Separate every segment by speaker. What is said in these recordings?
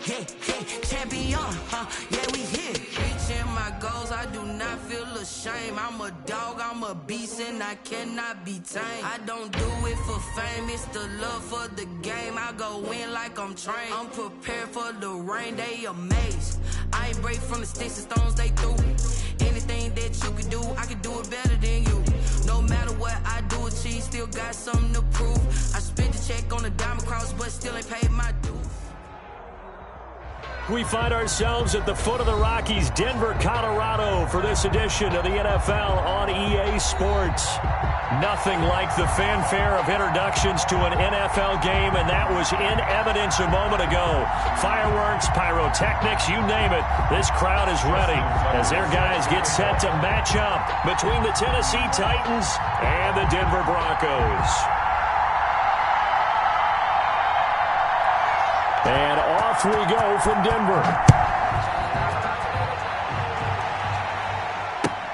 Speaker 1: champion, yeah, we here. Reaching my goals, I do not feel ashamed. I'm a dog, I'm a beast, and I cannot be tamed. I don't do it for fame, it's the love for the game. I go in like I'm trained. I'm prepared for the rain, they amazed. I ain't break from the sticks and stones they threw. Anything that you can do, I can do it better than you. No matter what I do, achieve, still got something to prove. I spent the check on the diamond cross, but still ain't paid my dues.
Speaker 2: We find ourselves at the foot of the Rockies, Denver, Colorado, for this edition of the NFL on EA Sports. Nothing like the fanfare of introductions to an NFL game, and that was in evidence a moment ago. Fireworks, pyrotechnics, you name it. This crowd is ready as their guys get set to match up between the Tennessee Titans and the Denver Broncos. And off we go from Denver.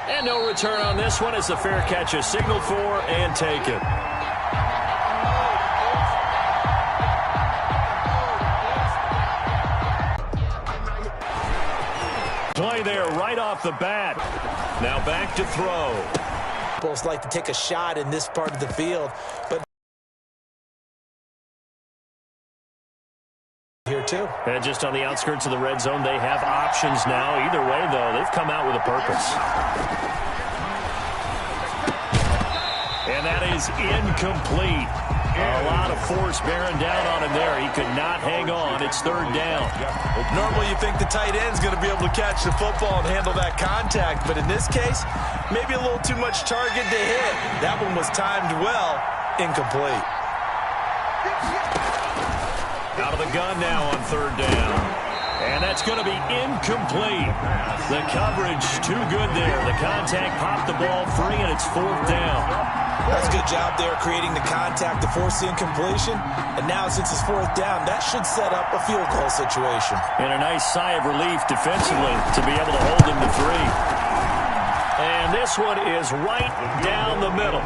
Speaker 2: And no return on this one as the fair catch is signaled for and taken. Play there right off the bat. Now back to throw.
Speaker 3: Both like to take a shot in this part of the field, but here too.
Speaker 2: And just on the outskirts of the red zone, they have options now. Either way, though, they've come out with a purpose. And that is incomplete. A lot of force bearing down on him there. He could not hang on. It's third down.
Speaker 3: Normally you think the tight end's going to be able to catch the football and handle that contact, but in this case, maybe a little too much target to hit. That one was timed well. Incomplete.
Speaker 2: Out of the gun now on third down. And that's going to be incomplete. The coverage too good there. The contact popped the ball free, and it's fourth down.
Speaker 3: That's a good job there creating the contact to force the incompletion. And now since it's fourth down, that should set up a field goal situation.
Speaker 2: And a nice sigh of relief defensively to be able to hold him to 3. And this one is right down the middle.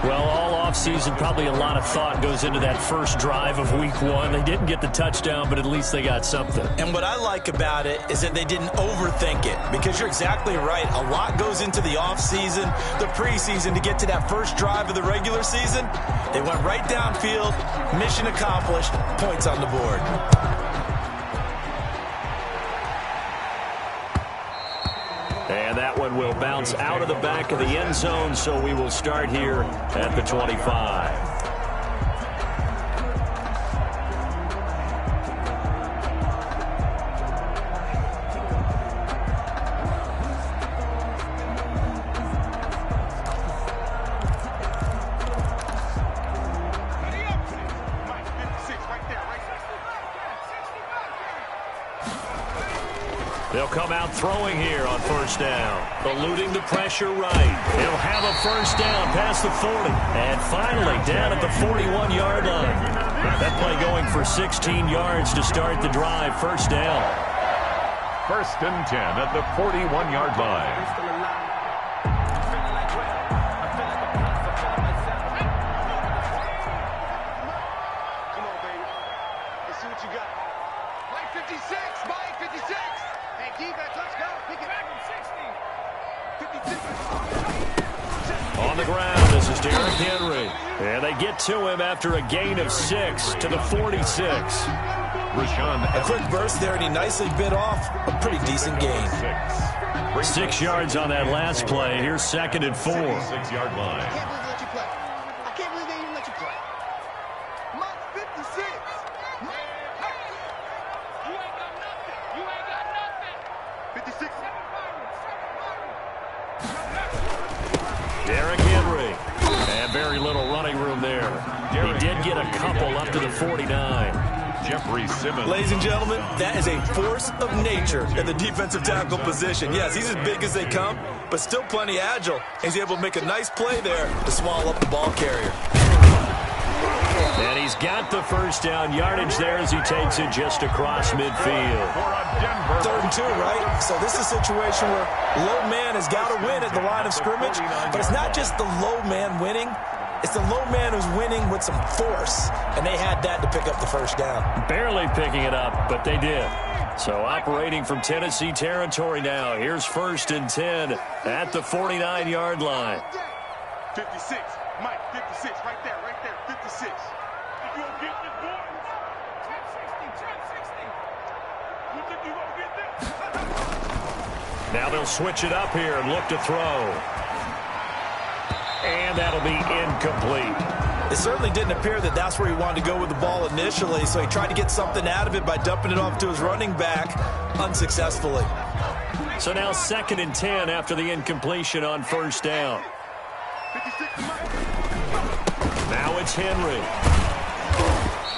Speaker 2: Well, all offseason, probably a lot of thought goes into that first drive of week 1. They didn't get the touchdown, but at least they got something.
Speaker 3: And what I like about it is that they didn't overthink it, because you're exactly right. A lot goes into the offseason, the preseason, to get to that first drive of the regular season. They went right downfield, mission accomplished, points on the board.
Speaker 2: And that one will bounce out of the back of the end zone, so we will start here at the 25. They'll come out throwing here on first down. Eluding the pressure right. He'll have a first down past the 40. And finally down at the 41-yard line. That play going for 16 yards to start the drive. First down.
Speaker 4: First and 10 at the 41-yard line.
Speaker 2: On the ground, this is Derrick Henry. And they get to him after a gain of 6 to the 46.
Speaker 3: A quick burst there, and he nicely bit off a pretty decent gain.
Speaker 2: 6 yards on that last play. Here's second and 4.
Speaker 4: 6-yard line.
Speaker 1: I can't believe they even let you play. Mark 56. You ain't got nothing. You ain't got nothing. 56.
Speaker 2: Derrick Henry. And very little running room there. He did get a couple up to the 49.
Speaker 4: Jeffrey Simmons.
Speaker 3: Ladies and gentlemen, that is a force of nature in the defensive tackle position. Yes, he's as big as they come, but still plenty agile. He's able to make a nice play there to swallow up the ball carrier.
Speaker 2: And he's got the first down yardage there as he takes it just across midfield.
Speaker 3: Third and 2, right? So this is a situation where low man has got to win at the line of scrimmage, but it's not just the low man winning. It's the low man who's winning with some force, and they had that to pick up the first down.
Speaker 2: Barely picking it up, but they did. So operating from Tennessee territory now. Here's 1st and 10 at the 49-yard line.
Speaker 5: 56, Mike, 56, right there, 56. If you don't get this, boy, 10-60. You think you gonna get this?
Speaker 2: Now they'll switch it up here and look to throw. And that'll be incomplete.
Speaker 3: It certainly didn't appear that that's where he wanted to go with the ball initially, so he tried to get something out of it by dumping it off to his running back unsuccessfully.
Speaker 2: So now 2nd and 10 after the incompletion on 1st down. Now it's Henry.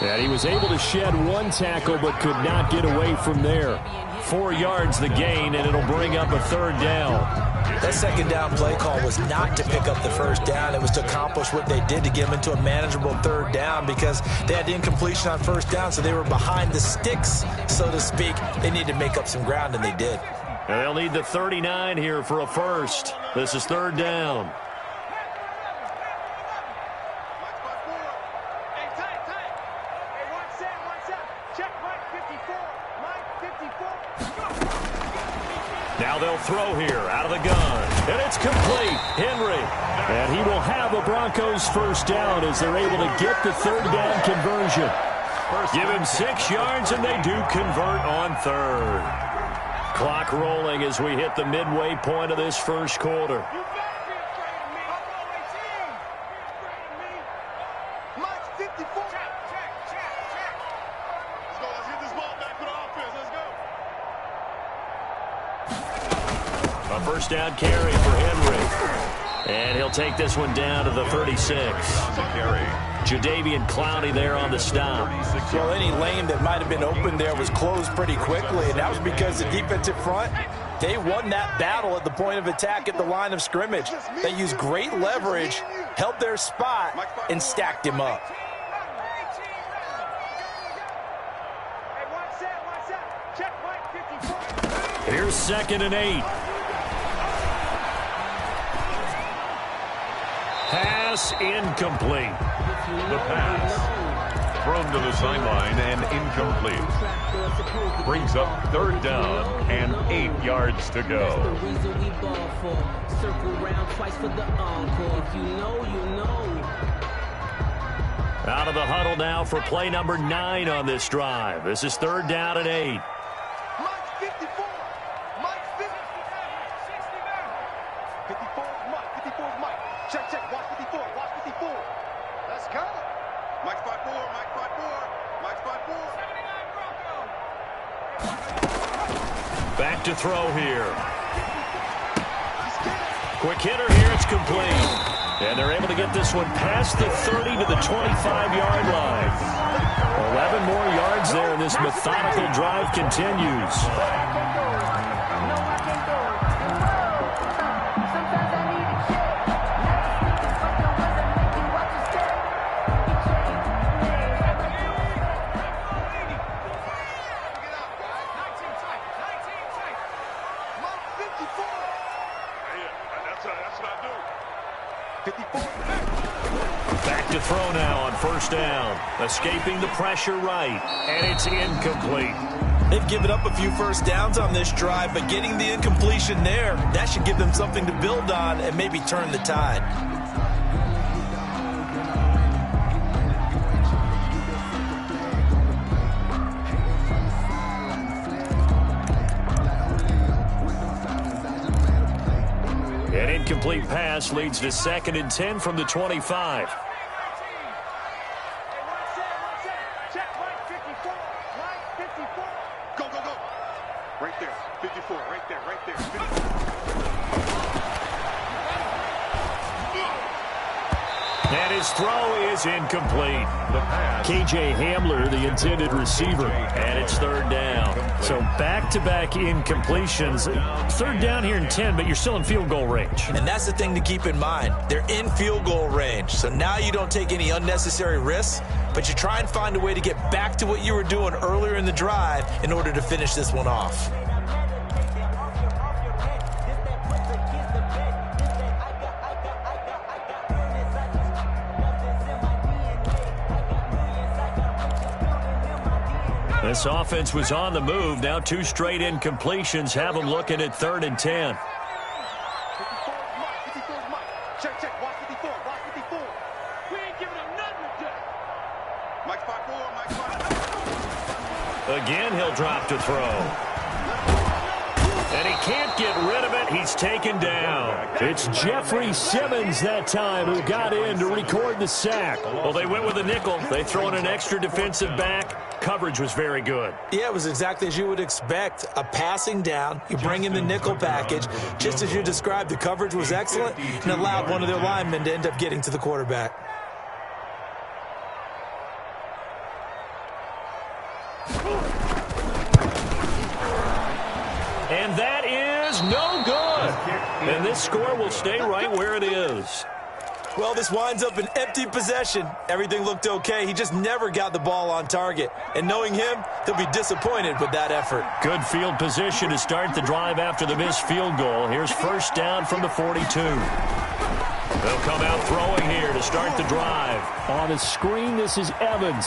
Speaker 2: And he was able to shed one tackle but could not get away from there. 4 yards the gain, and it'll bring up a 3rd down.
Speaker 3: That 2nd down play call was not to pick up the 1st down. It was to accomplish what they did to get them into a manageable 3rd down because they had the incompletion on 1st down, so they were behind the sticks, so to speak. They needed to make up some ground, and they did.
Speaker 2: And they'll need the 39 here for a 1st. This is 3rd down. Now they'll throw here out of the gun. And it's complete. Henry. And he will have a Broncos 1st down as they're able to get the 3rd down conversion. Give him 6 yards and they do convert on 3rd. Clock rolling as we hit the midway point of this 1st quarter. A 1st down carry for Henry. And he'll take this one down to the 36. Jadeveon Clowney there on the stop.
Speaker 3: Well, any lane that might have been open there was closed pretty quickly, and that was because the defensive front, they won that battle at the point of attack at the line of scrimmage. They used great leverage, held their spot, and stacked him up.
Speaker 2: Here's 2nd and 8. Pass incomplete.
Speaker 4: The pass thrown to the sideline and incomplete. Brings up 3rd down and 8 yards to go.
Speaker 2: Out of the huddle now for play number 9 on this drive. This is 3rd down and 8. Back to throw here. Quick hitter here, it's complete. And they're able to get this one past the 30 to the 25-yard line. 11 more yards there, and this methodical drive continues. Back to throw now on 1st down. Escaping the pressure right, and it's incomplete.
Speaker 3: They've given up a few 1st downs on this drive, but getting the incompletion there, that should give them something to build on and maybe turn the tide.
Speaker 2: An incomplete pass leads to 2nd and 10 from the 25.
Speaker 5: Go. Right there. 54. Right there. 54.
Speaker 2: And his throw is incomplete. KJ Hamler, the intended receiver, and it's 3rd down. So back-to-back incompletions. 3rd down here in 10, but you're still in field goal range.
Speaker 3: And that's the thing to keep in mind. They're in field goal range. So now you don't take any unnecessary risks, but you try and find a way to get back to what you were doing earlier in the drive in order to finish this one off.
Speaker 2: This offense was on the move. Now 2 straight incompletions have them looking at 3rd and 10.
Speaker 5: 54 is Mike. 54 is Mike. Check, check. Watch 54. Watch 54. We ain't giving him nothing with that. Mike's 5-4. Mike's 5-4.
Speaker 2: Again, he'll drop to throw. And he can't get rid of it. He's taken down. It's Jeffrey Simmons that time who got in to record the sack. Well, they went with a nickel. They throw in an extra defensive back. Coverage was very good.
Speaker 3: Yeah, it was exactly as you would expect. A passing down. You bring in the nickel package. Just as you described, the coverage was excellent and allowed one of their linemen to end up getting to the quarterback.
Speaker 2: And that is no good. And this score will stay right where it is.
Speaker 3: Well, this winds up an empty possession. Everything looked okay. He just never got the ball on target. And knowing him, he'll be disappointed with that effort.
Speaker 2: Good field position to start the drive after the missed field goal. Here's first down from the 42. They'll come out throwing here to start the drive. On the screen, this is Evans.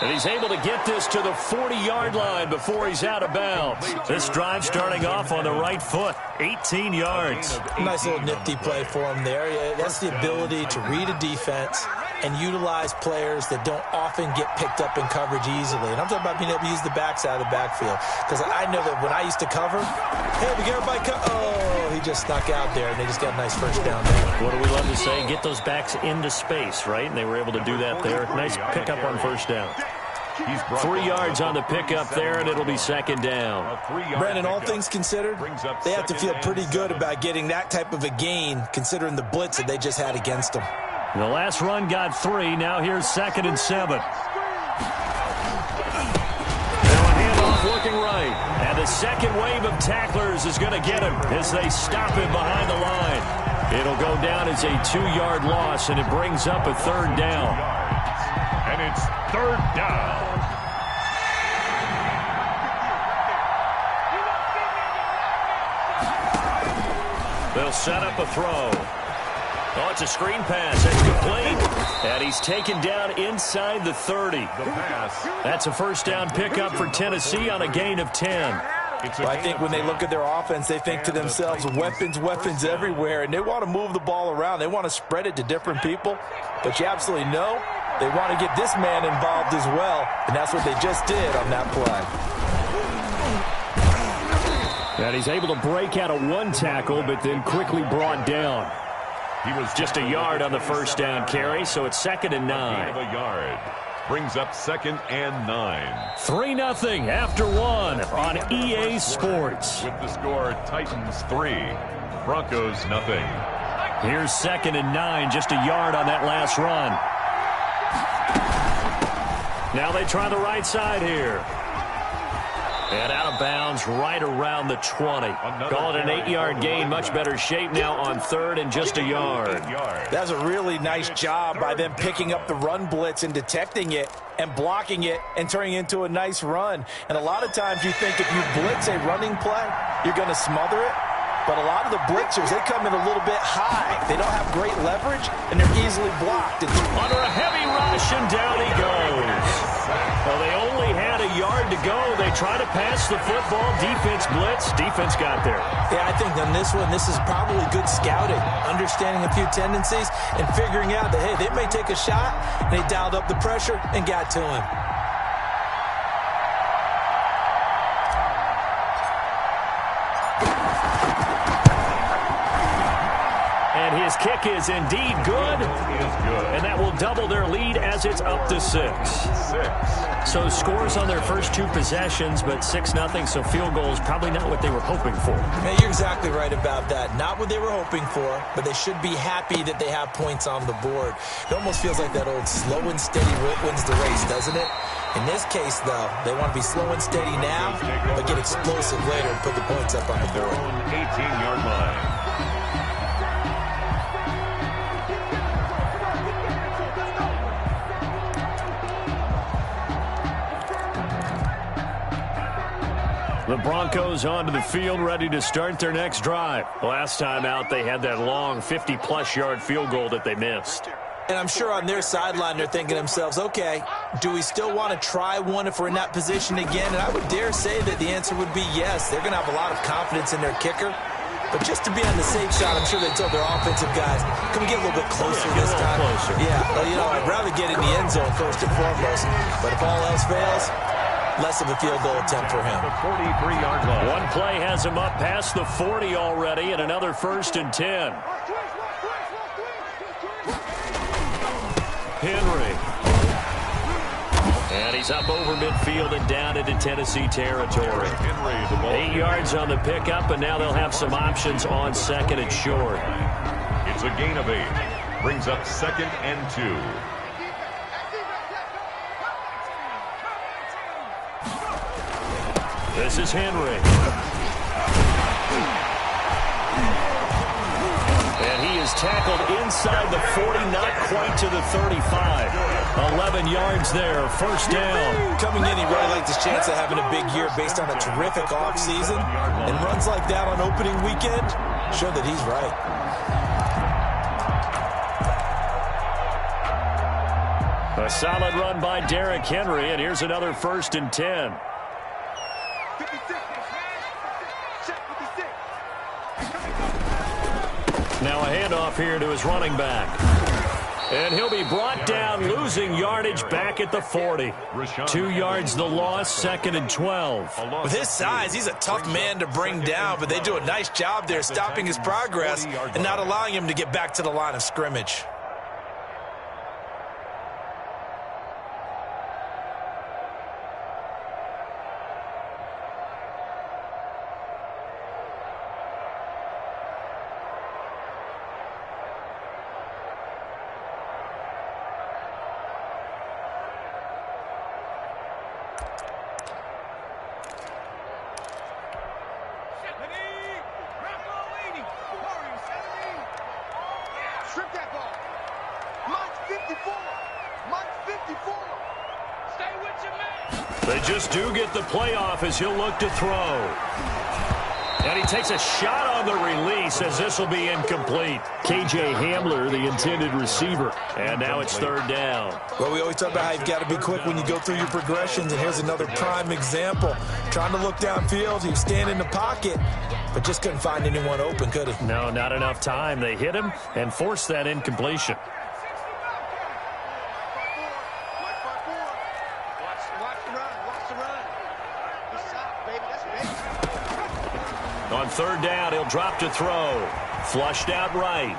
Speaker 2: And he's able to get this to the 40-yard line before he's out of bounds. This drive starting off on the right foot, 18 yards.
Speaker 3: Nice little nifty play for him there. Yeah, that's the ability to read a defense and utilize players that don't often get picked up in coverage easily. And I'm talking about being able to use the backside of the backfield. Because I know that when I used to cover, hey, we got everybody oh, he just snuck out there, and they just got a nice first down there.
Speaker 2: What do we love to say? Get those backs into space, right? And they were able to do that there. Nice pickup on first down. 3 yards on the pickup there, and it'll be second down.
Speaker 3: Brandon, all things considered, they have to feel pretty good about getting that type of a gain, considering the blitz that they just had against them.
Speaker 2: The last run got 3. Now here's 2nd and 7. Now a handoff looking right. And the second wave of tacklers is going to get him as they stop him behind the line. It'll go down as a 2-yard loss, and it brings up a 3rd down.
Speaker 4: And it's 3rd down.
Speaker 2: They'll set up a throw. Oh, it's a screen pass. It's complete. And he's taken down inside the 30. That's a first down pickup for Tennessee on a gain of 10.
Speaker 3: Well, I think when they look at their offense, they think to themselves, weapons, weapons everywhere, and they want to move the ball around. They want to spread it to different people. But you absolutely know they want to get this man involved as well, and that's what they just did on that play.
Speaker 2: And he's able to break out of 1 tackle, but then quickly brought down. He was just a yard on the first down carry, so it's 2nd and 9.
Speaker 4: A yard. Brings up 2nd and 9.
Speaker 2: 3-0 after 1 on EA Sports.
Speaker 4: With the score, Titans 3, Broncos 0.
Speaker 2: Here's 2nd and 9, just a yard on that last run. Now they try the right side here. And out of bounds right around the 20. Call it an 8-yard gain. Much better shape now on 3rd and just a yard.
Speaker 3: That's a really nice job by them picking up the run blitz and detecting it and blocking it and turning it into a nice run. And a lot of times you think if you blitz a running play, you're going to smother it. But a lot of the blitzers, they come in a little bit high. They don't have great leverage, and they're easily blocked.
Speaker 2: Under a heavy rush, and down he goes. Well, they only had a yard to go. They try to pass the football. Defense blitz. Defense got there.
Speaker 3: Yeah, I think on this one, this is probably good scouting, understanding a few tendencies, and figuring out that, hey, they may take a shot, and they dialed up the pressure and got to him.
Speaker 2: And his kick is indeed good. And that will double their lead as it's up to 6. So scores on their first 2 possessions, but 6-0, so field goal is probably not what they were hoping for.
Speaker 3: Yeah, you're exactly right about that. Not what they were hoping for, but they should be happy that they have points on the board. It almost feels like that old slow and steady wins the race, doesn't it? In this case, though, they want to be slow and steady now, but get explosive later and put the points up on the board.
Speaker 4: 18-yard line.
Speaker 2: The Broncos onto the field, ready to start their next drive. Last time out, they had that long 50-plus yard field goal that they missed.
Speaker 3: And I'm sure on their sideline they're thinking to themselves, okay, do we still want to try one if we're in that position again? And I would dare say that the answer would be yes. They're going to have a lot of confidence in their kicker. But just to be on the safe side, I'm sure they told their offensive guys, can we get a little bit closer this time? Yeah, well, you know, I'd rather get in the end zone first and foremost. But if all else fails, less of a field goal attempt for him.
Speaker 4: 43-yard line.
Speaker 2: One play has him up past the 40 already, and another 1st and 10. Henry. And he's up over midfield and down into Tennessee territory. 8 yards on the pickup, and now they'll have some options on 2nd and short.
Speaker 4: It's a gain of 8. Brings up 2nd and 2.
Speaker 2: This is Henry. And he is tackled inside the 40, not quite to the 35. 11 yards there, 1st down.
Speaker 3: Coming in, he really liked his chance of having a big year based on a terrific offseason. And runs like that on opening weekend show that he's right.
Speaker 2: A solid run by Derrick Henry, and here's another 1st and 10. Now a handoff here to his running back. And he'll be brought down, losing yardage back at the 40. 2 yards the loss, 2nd and 12.
Speaker 3: With his size, he's a tough man to bring down, but they do a nice job there stopping his progress and not allowing him to get back to the line of scrimmage.
Speaker 2: They just do get the playoff as he'll look to throw. And he takes a shot on the release as this will be incomplete. K.J. Hamler, the intended receiver. And now it's 3rd down.
Speaker 3: Well, we always talk about how you've got to be quick when you go through your progressions, and here's another prime example. Trying to look downfield, he was standing in the pocket, but just couldn't find anyone open, could he?
Speaker 2: No, not enough time. They hit him and forced that incompletion. On 3rd down, he'll drop to throw. Flushed out right.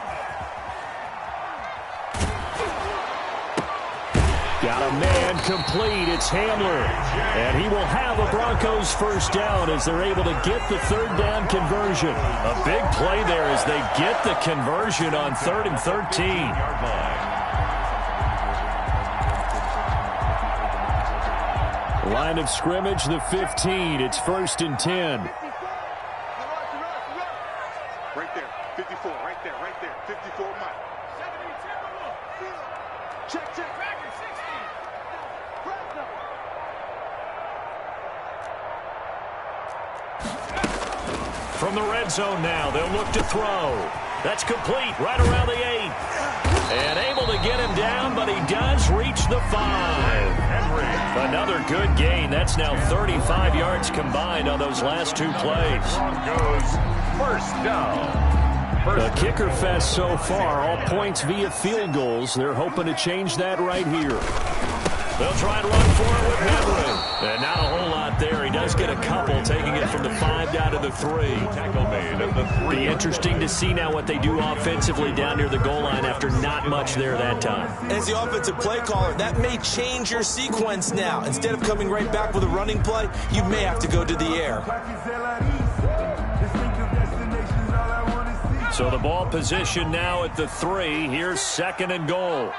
Speaker 2: Got a man complete. It's Hamler. And he will have a Broncos 1st down as they're able to get the 3rd down conversion. A big play there as they get the conversion on 3rd and 13. Line of scrimmage, the 15. It's 1st and 10.
Speaker 5: Right there, 54, right there, 54 Mike. Check.
Speaker 2: From the red zone now, they'll look to throw. That's complete right around the 8. And able to get him down, but he does reach the 5. Another good gain. That's now 35 yards combined on those last 2 plays.
Speaker 4: Broncos 1st down.
Speaker 2: The kicker fest so far, all points via field goals. They're hoping to change that right here. They'll try and run for it with Henry. And not a whole lot there. He does get a couple, taking it from the 5 down to the 3.
Speaker 4: Tackle made at the 3.
Speaker 2: Be interesting to see now what they do offensively down near the goal line after not much there that time.
Speaker 3: As the offensive play caller, that may change your sequence now. Instead of coming right back with a running play, you may have to go to the air.
Speaker 2: So the ball position now at the 3. Here's 2nd and goal.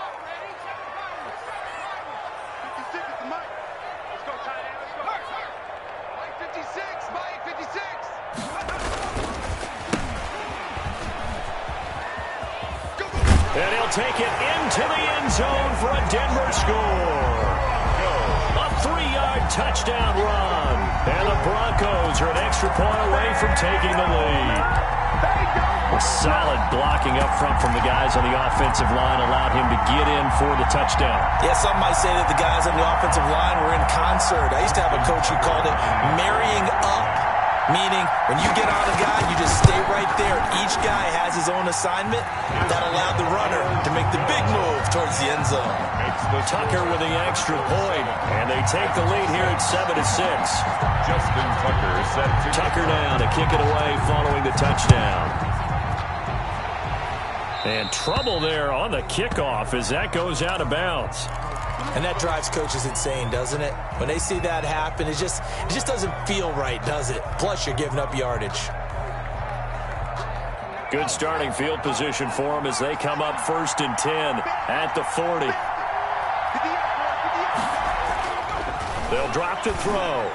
Speaker 2: And he'll take it into the end zone for a Denver score. A 3-yard touchdown run. And the Broncos are an extra point away from taking the lead. Solid blocking up front from the guys on the offensive line allowed him to get in for the touchdown.
Speaker 3: Yeah, some might say that the guys on the offensive line were in concert. I used to have a coach who called it marrying up, meaning when you get on a guy, you just stay right there. Each guy has his own assignment. That allowed the runner to make the big move towards the end zone.
Speaker 2: Tucker with the extra point, and they take the lead here at 7-6.
Speaker 4: Justin Tucker set to
Speaker 2: Tucker now to kick it away following the touchdown. And trouble there on the kickoff as that goes out of bounds.
Speaker 3: And that drives coaches insane, doesn't it? When they see that happen, it just doesn't feel right, does it? Plus, you're giving up yardage.
Speaker 2: Good starting field position for them as they come up 1st and 10 at the 40. They'll drop to throw.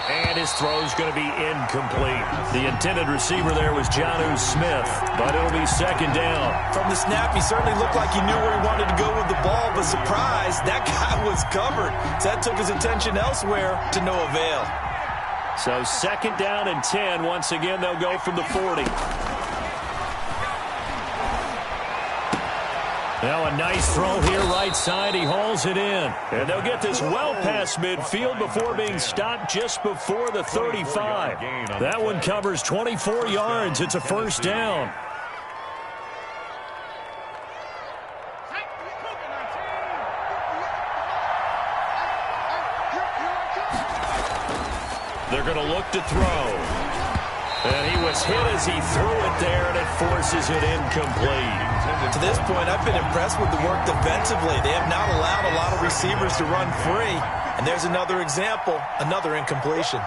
Speaker 2: And his throw's going to be incomplete. The intended receiver there was Jonnu Smith, but it'll be 2nd down.
Speaker 3: From the snap, he certainly looked like he knew where he wanted to go with the ball, but surprise, that guy was covered. So that took his attention elsewhere to no avail.
Speaker 2: So 2nd down and 10. Once again, they'll go from the 40. Now a nice throw here right side. He hauls it in. And they'll get this well past midfield before being stopped just before the 35. That one covers 24 yards. It's a 1st down. They're going to look to throw. And he was hit as he threw it there, and it forces it incomplete.
Speaker 3: To this point, I've been impressed with the work defensively. They have not allowed a lot of receivers to run free. And there's another example, another incompletion.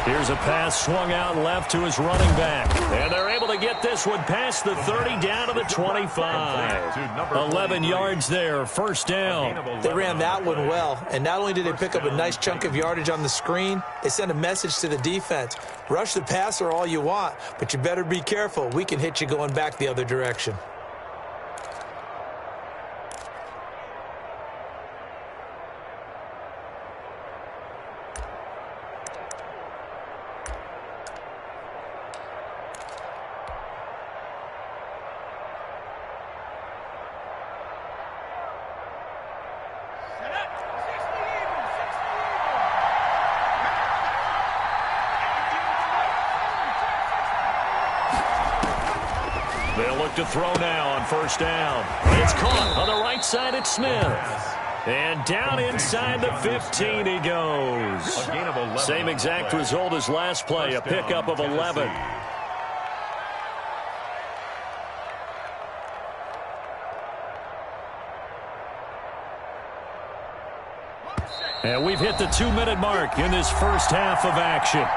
Speaker 2: Here's a pass swung out left to his running back. And they're able to get this one past the 30 down to the 25. 11 yards there, 1st down.
Speaker 3: They ran that one well. And not only did they pick up a nice chunk of yardage on the screen, they sent a message to the defense. Rush the passer all you want, but you better be careful. We can hit you going back the other direction.
Speaker 2: They'll look to throw now on 1st down. It's caught on the right side at Smith. And down inside the 15 he goes. Same exact result as last play, a pickup of 11. And we've hit the 2-minute mark in this 1st half of action.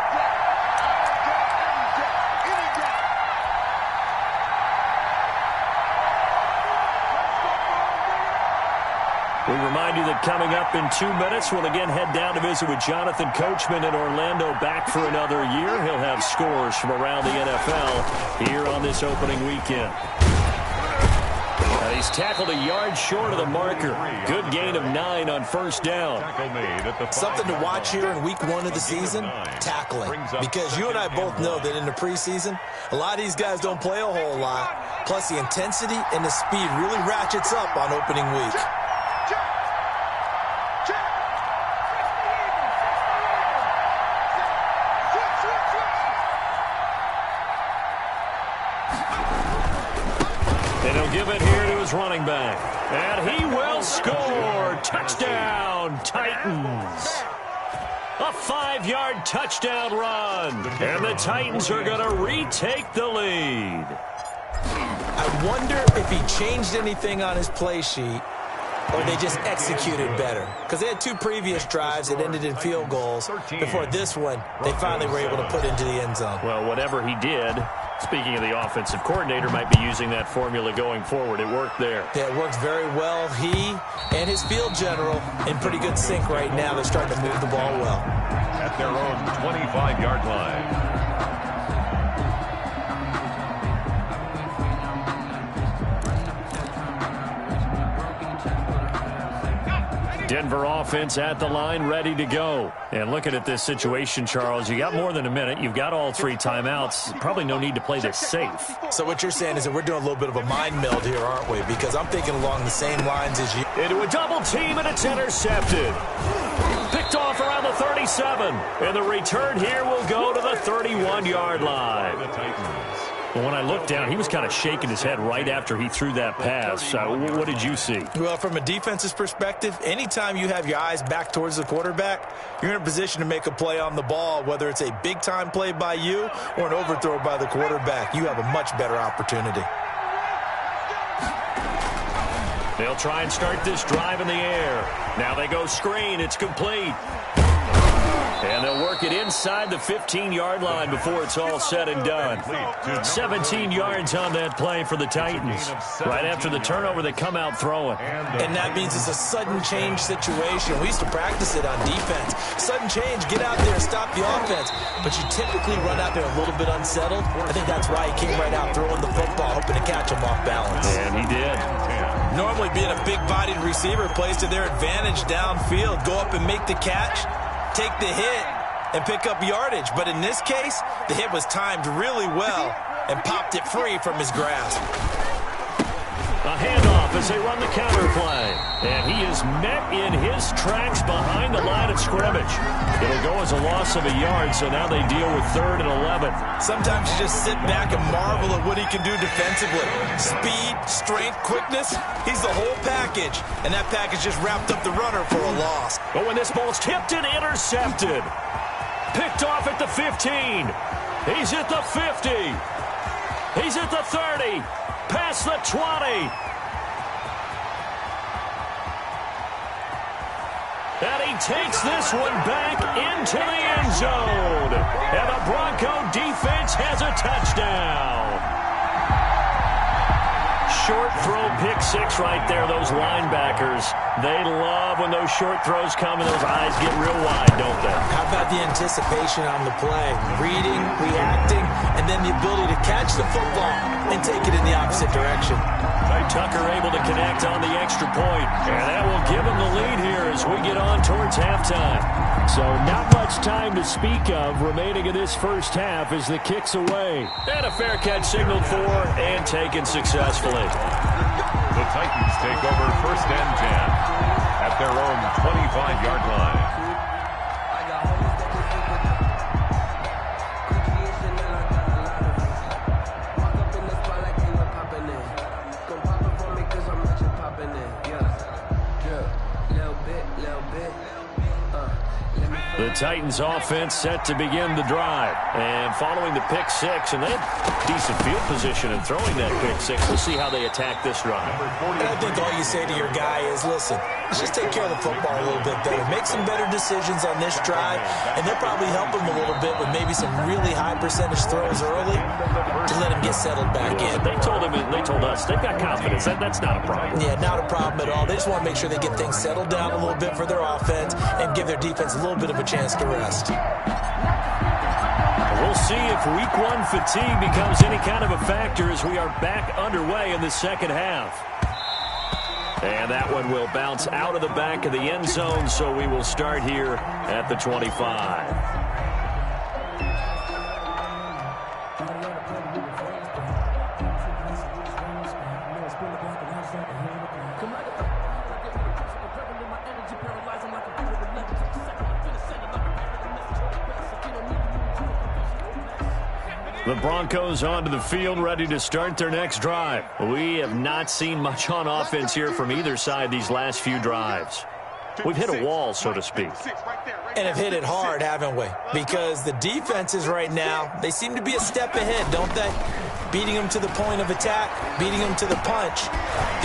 Speaker 2: We remind you that coming up in 2 minutes, we'll again head down to visit with Jonathan Coachman in Orlando, back for another year. He'll have scores from around the NFL here on this opening weekend. And he's tackled a yard short of the marker. Good gain of 9 on 1st down.
Speaker 3: Something to watch here in week 1 of the season, tackling. Because you and I both know that in the preseason, a lot of these guys don't play a whole lot. Plus, the intensity and the speed really ratchets up on opening week.
Speaker 2: And he'll give it here to his running back. And he will score. Touchdown, Titans. A 5-yard touchdown run. And the Titans are going to retake the lead.
Speaker 3: I wonder if he changed anything on his play sheet or they just executed better. Because they had 2 previous drives that ended in field goals. Before this one, they finally were able to put into the end zone.
Speaker 2: Well, whatever he did, speaking of the offensive coordinator, might be using that formula going forward. It worked there.
Speaker 3: Yeah, it worked very well. He and his field general in pretty good sync right now. They're starting to move the ball well.
Speaker 4: At their own 25-yard line.
Speaker 2: Denver offense at the line, ready to go. And looking at this situation, Charles, you got more than a minute. You've got all 3 timeouts. Probably no need to play this safe.
Speaker 3: So what you're saying is that we're doing a little bit of a mind meld here, aren't we? Because I'm thinking along the same lines as you.
Speaker 2: Into a double team, and it's intercepted. Picked off around the 37. And the return here will go to the 31-yard line. But when I looked down, he was kind of shaking his head right after he threw that pass. What did you see?
Speaker 3: Well, from a defense's perspective, anytime you have your eyes back towards the quarterback, you're in a position to make a play on the ball, whether it's a big-time play by you or an overthrow by the quarterback. You have a much better opportunity.
Speaker 2: They'll try and start this drive in the air. Now they go screen. It's complete. And they'll work it inside the 15-yard line before it's all said and done. 17 yards on that play for the Titans. Right after the turnover, they come out throwing.
Speaker 3: And that means it's a sudden change situation. We used to practice it on defense. Sudden change, get out there, stop the offense. But you typically run out there a little bit unsettled. I think that's why he came right out throwing the football, hoping to catch him off balance.
Speaker 2: And he did.
Speaker 3: Normally being a big-bodied receiver plays to their advantage downfield. Go up and make the catch, take the hit, and pick up yardage. But in this case, the hit was timed really well and popped it free from his grasp.
Speaker 2: A handoff as they run the counter play. And he is met in his tracks behind the line of scrimmage. It'll go as a loss of a yard, so now they deal with 3rd and 11.
Speaker 3: Sometimes you just sit back and marvel at what he can do defensively. Speed, strength, quickness, he's the whole package. And that package just wrapped up the runner for a loss.
Speaker 2: But when this ball's tipped and intercepted. Picked off at the 15. He's at the 50. He's at the 30. Past the 20. And he takes this one back into the end zone. And the Bronco defense has a touchdown. Short throw, pick 6 right there. Those linebackers, they love when those short throws come and those eyes get real wide, don't they?
Speaker 3: How about the anticipation on the play? Reading, reacting, and then the ability to catch the football and take it in the opposite direction.
Speaker 2: Tucker able to connect on the extra point, and that will give him the lead here as we get on towards halftime. So not much time to speak of remaining in this first half as the kick's away. And a fair catch signaled for and taken successfully.
Speaker 4: The Titans take over 1st and 10 at their own 25-yard line.
Speaker 2: The Titans offense set to begin the drive. And following the pick 6, and they had decent field position in throwing that pick 6. We'll see how they attack this drive.
Speaker 3: And I think all you say to your guy is, listen, let's just take care of the football a little bit better. Make some better decisions on this drive, and they'll probably help him a little bit with maybe some really high percentage throws early to let him get settled back in.
Speaker 2: They told us they've got confidence. That's not a problem.
Speaker 3: Yeah, not a problem at all. They just want to make sure they get things settled down a little bit for their offense and give their defense a little bit of a chance to rest.
Speaker 2: We'll see if week 1 fatigue becomes any kind of a factor as we are back underway in the second half. And that one will bounce out of the back of the end zone, so we will start here at the 25. The Broncos onto the field, ready to start their next drive. We have not seen much on offense here from either side these last few drives. We've hit a wall, so to speak.
Speaker 3: And have hit it hard, haven't we? Because the defenses right now, they seem to be a step ahead, don't they? Beating them to the point of attack, beating them to the punch.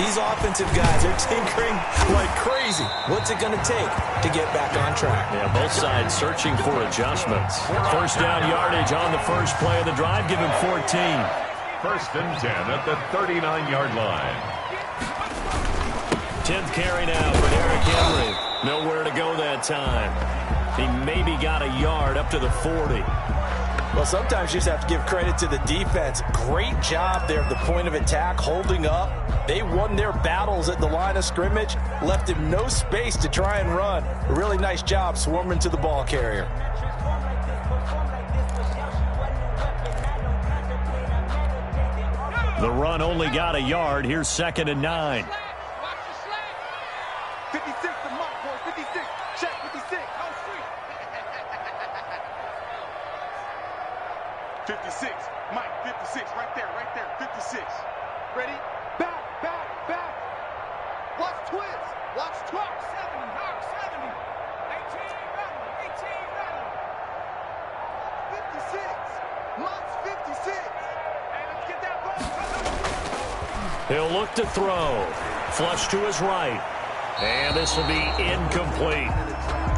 Speaker 3: These offensive guys are tinkering like crazy. What's it going to take to get back on track?
Speaker 2: Yeah, both sides searching for adjustments. First down yardage on the first play of the drive. Give him 14.
Speaker 4: 1st and 10 at the 39-yard line.
Speaker 2: 10th carry now for Derrick Henry. Nowhere to go that time. He maybe got a yard up to the 40.
Speaker 3: Well, sometimes you just have to give credit to the defense. Great job there at the point of attack, holding up. They won their battles at the line of scrimmage, left him no space to try and run. A really nice job swarming to the ball carrier.
Speaker 2: The run only got a yard. Here's 2nd and 9.
Speaker 5: 56 to Mike, boys. 56. Check 56. Oh, sweet. 56. Mike, 56. Right there, right there. 56. Ready? Back, back, back. Watch twist. Watch twist. 70. Mark 70. 18 battle. 18 battle. 56. Mike's 56. Hey, let's get that ball.
Speaker 2: He'll look to throw. Flush to his right. And this will be incomplete.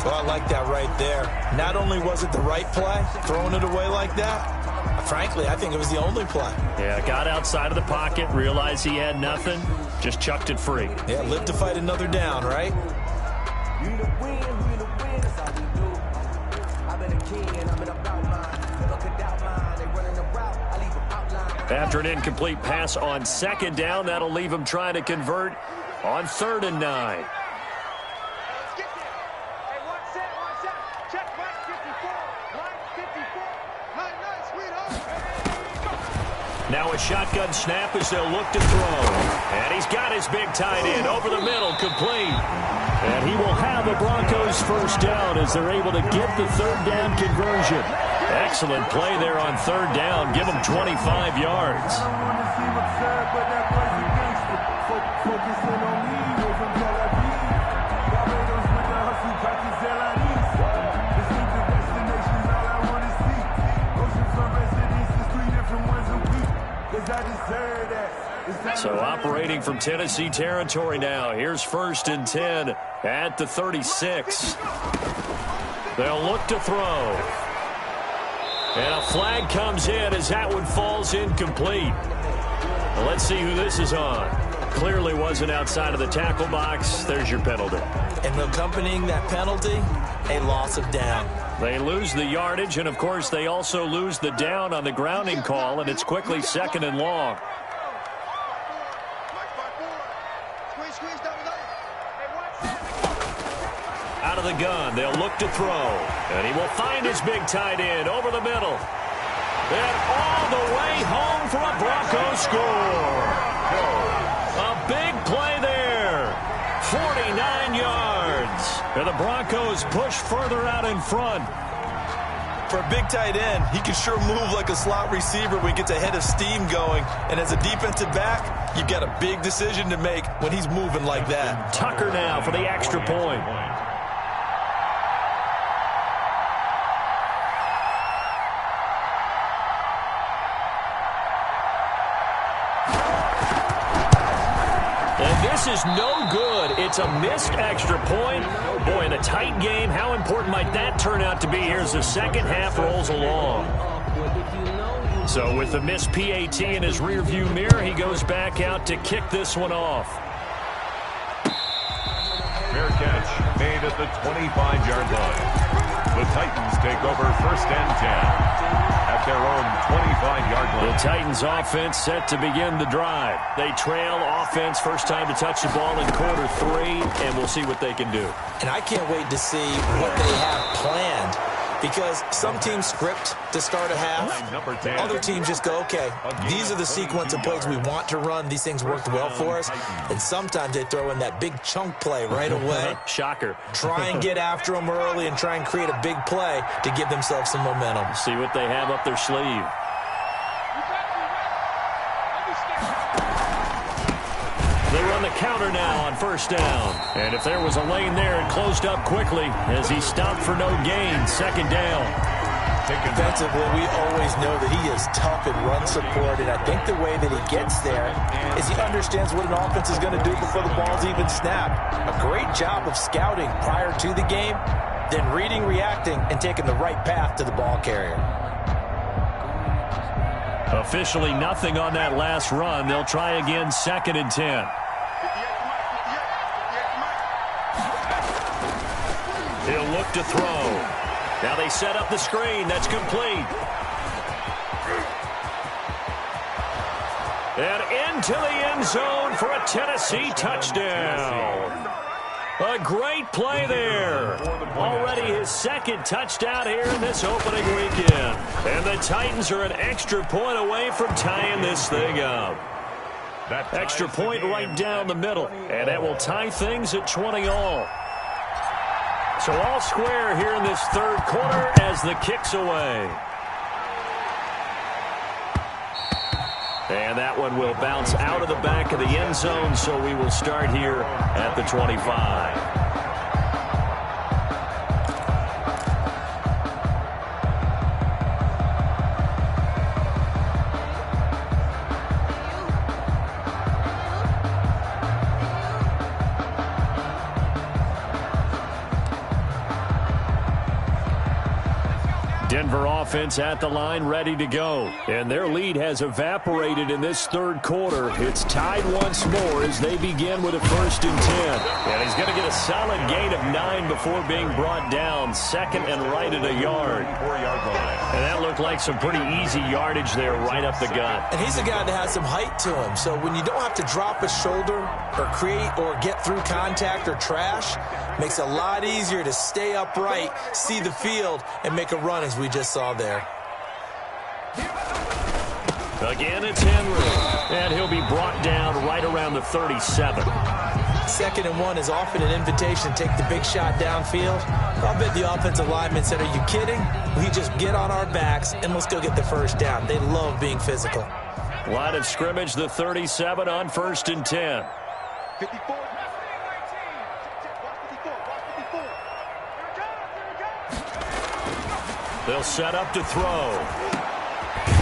Speaker 3: Well, I like that right there. Not only was it the right play, throwing it away like that, frankly, I think it was the only play.
Speaker 2: Yeah, got outside of the pocket, realized he had nothing, just chucked it free.
Speaker 3: Yeah, live to fight another down, right?
Speaker 2: After an incomplete pass on 2nd down, that'll leave him trying to convert on 3rd and 9.
Speaker 5: Let's get there. Hey, one set. Check Mike 54. Mike 54. Nice, sweetheart.
Speaker 2: Now a shotgun snap as they'll look to throw. And he's got his big tight end over the middle, complete. And he will have the Broncos first down as they're able to get the 3rd down conversion. Excellent play there on 3rd down. Give him 25 yards. So operating from Tennessee territory now. Here's 1st and 10 at the 36. They'll look to throw. And a flag comes in as that one falls incomplete. Well, let's see who this is on. Clearly wasn't outside of the tackle box. There's your penalty.
Speaker 3: And accompanying that penalty, a loss of down.
Speaker 2: They lose the yardage, and, of course, they also lose the down on the grounding call, and it's quickly 2nd and long. Out of the gun, they'll look to throw. And he will find his big tight end over the middle. And all the way home for a Broncos score. A big play there. 49 yards. And the Broncos push further out in front.
Speaker 3: For a big tight end, he can sure move like a slot receiver when he gets a head of steam going. And as a defensive back, you've got a big decision to make when he's moving like that.
Speaker 2: Tucker now for the extra point. This is no good. It's a missed extra point. Boy, in a tight game, how important might that turn out to be here as the second half rolls along? So with the missed PAT in his rearview mirror, he goes back out to kick this one off.
Speaker 4: Fair catch made at the 25-yard line. The Titans take over 1st and 10. At their own 25-yard line.
Speaker 2: The Titans offense set to begin the drive. They trail offense, first time to touch the ball in quarter 3, and we'll see what they can do.
Speaker 3: And I can't wait to see what they have planned, because some teams script to start a half. Other teams just go, okay, these are the sequence of plays we want to run. These things worked well for us. And sometimes they throw in that big chunk play right away.
Speaker 2: Shocker.
Speaker 3: Try and get after them early and try and create a big play to give themselves some momentum.
Speaker 2: See what they have up their sleeve. They run the counter now on 1st down. And if there was a lane there, it closed up quickly as he stopped for no gain. 2nd down.
Speaker 3: Defensively, we always know that he is tough in run support, and I think the way that he gets there is he understands what an offense is going to do before the ball's even snapped. A great job of scouting prior to the game, then reading, reacting, and taking the right path to the ball carrier.
Speaker 2: Officially nothing on that last run. They'll try again 2nd and 10. He'll look to throw. Now they set up the screen. That's complete. And into the end zone for a Tennessee touchdown. A great play there. Already his second touchdown here in this opening weekend. And the Titans are an extra point away from tying this thing up. Extra point right down the middle. And that will tie things at 20 all. So all square here in this third quarter as the kick's away. And that one will bounce out of the back of the end zone, so we will start here at the 25. Denver offense at the line, ready to go. And their lead has evaporated in this third quarter. It's tied once more as they begin with a 1st and 10. And he's going to get a solid gain of 9 before being brought down. 2nd and right at a yard. And that looked like some pretty easy yardage there right up the gut.
Speaker 3: And he's a guy that has some height to him. So when you don't have to drop a shoulder or create or get through contact or trash, makes it a lot easier to stay upright, see the field, and make a run as we just saw there.
Speaker 2: Again, it's Henry. And he'll be brought down right around the 37.
Speaker 3: 2nd and 1 is often an invitation to take the big shot downfield. I'll bet the offensive lineman said, "Are you kidding? We just get on our backs and let's go get the first down." They love being physical.
Speaker 2: Line of scrimmage, the 37 on 1st and 10.
Speaker 5: 54.
Speaker 2: They'll set up to throw.